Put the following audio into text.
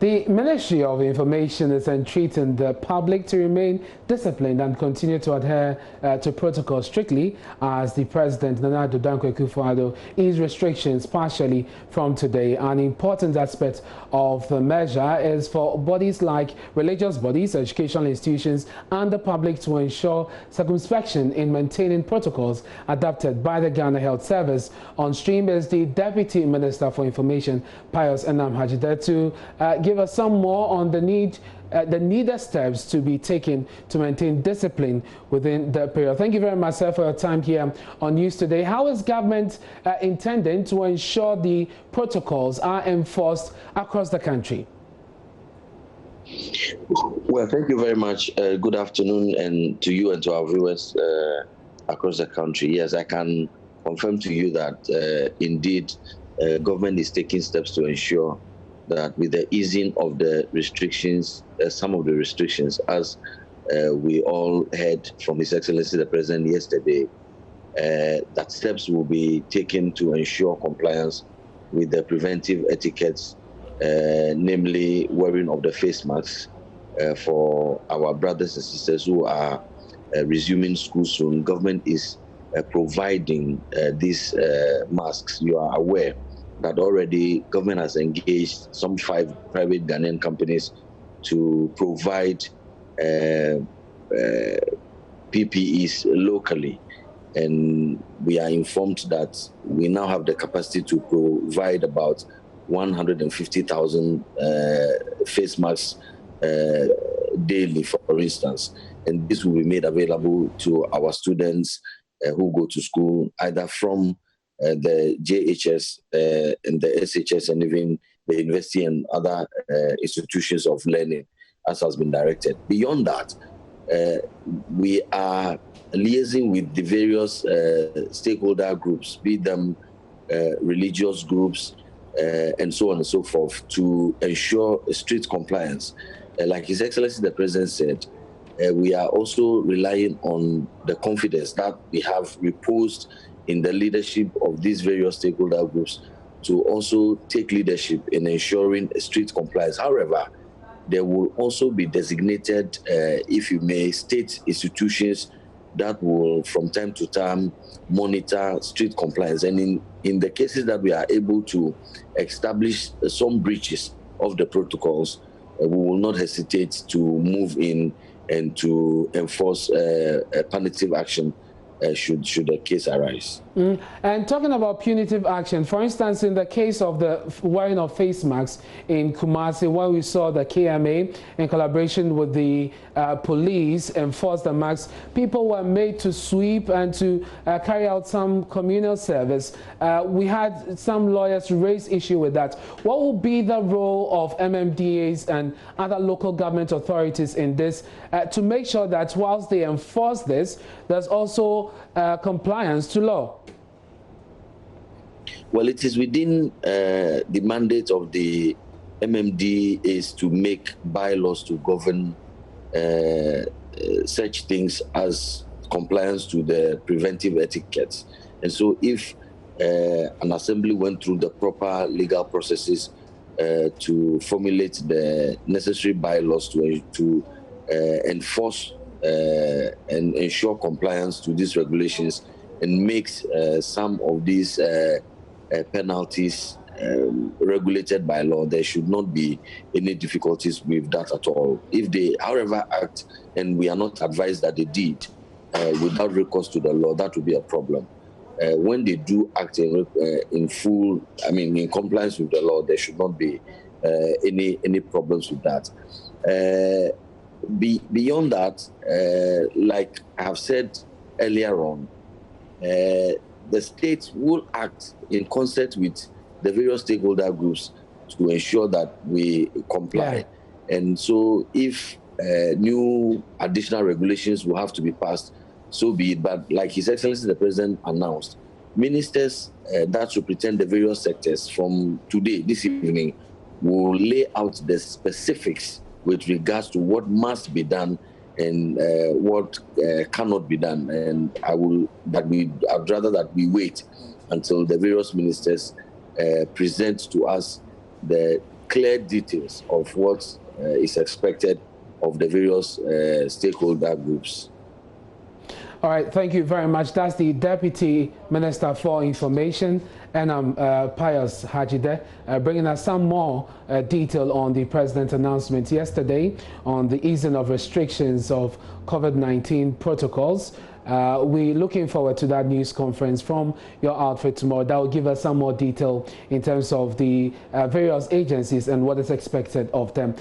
The Ministry of Information is entreating the public to remain disciplined and continue to adhere to protocol strictly as the President, Nana Addo Dankwa Akufo-Addo, eased restrictions partially from today. An important aspect of the measure is for bodies like religious bodies, educational institutions, and the public to ensure circumspection in maintaining protocols adopted by the Ghana Health Service. On stream is the Deputy Minister for Information, Pius Enam Hajide, to give us some more on the needed steps to be taken to maintain discipline within the period. Thank you very much, sir, for your time here on News Today. How is government intending to ensure the protocols are enforced across the country? Well, thank you very much. Good afternoon, and to you and to our viewers across the country. Yes, I can confirm to you that indeed government is taking steps to ensure that with the easing of the restrictions, some of the restrictions, as we all heard from His Excellency the President yesterday, that steps will be taken to ensure compliance with the preventive etiquettes, namely wearing of the face masks for our brothers and sisters who are resuming school soon. Government is providing these masks. You are aware that already government has engaged some 5 private Ghanaian companies to provide PPEs locally. And we are informed that we now have the capacity to provide about 150,000 face masks daily, for instance. And this will be made available to our students who go to school, either from the JHS and the SHS and even the university and other institutions of learning, as has been directed. Beyond that, we are liaising with the various stakeholder groups, be them religious groups, and so on and so forth, to ensure strict compliance. Like His Excellency the President said, we are also relying on the confidence that we have reposed in the leadership of these various stakeholder groups to also take leadership in ensuring strict compliance. However, there will also be designated, if you may, state institutions that will from time to time monitor strict compliance. And in the cases that we are able to establish some breaches of the protocols, we will not hesitate to move in and to enforce punitive action should the case arise. And talking about punitive action, for instance, in the case of the wearing of face masks in Kumasi, where we saw the KMA in collaboration with the police enforce the masks, people were made to sweep and to carry out some communal service. We had some lawyers raise issue with that. What will be the role of MMDAs and other local government authorities in this to make sure that whilst they enforce this, there's also compliance to law? Well, it is within the mandate of the MMD is to make bylaws to govern such things as compliance to the preventive etiquette. And so if an assembly went through the proper legal processes to formulate the necessary bylaws to enforce and ensure compliance to these regulations and makes some of these penalties regulated by law, there should not be any difficulties with that at all. If they, however, act and we are not advised that they did without recourse to the law, that would be a problem. When they do act in full, in compliance with the law, there should not be any problems with that. Beyond that, like I have said earlier on, the state will act in concert with the various stakeholder groups to ensure that we comply. Yeah. And so if new additional regulations will have to be passed, so be it. But like His Excellency the President announced, ministers that represent the various sectors from today, this evening, will lay out the specifics with regards to what must be done and what cannot be done. And I'd rather that we wait until the various ministers present to us the clear details of what is expected of the various stakeholder groups. All right, thank you very much. That's the Deputy Minister for Information, and Pius Hajide, bringing us some more detail on the President's announcement yesterday on the easing of restrictions of COVID-19 protocols. We're looking forward to that news conference from your outfit tomorrow. That will give us some more detail in terms of the various agencies and what is expected of them.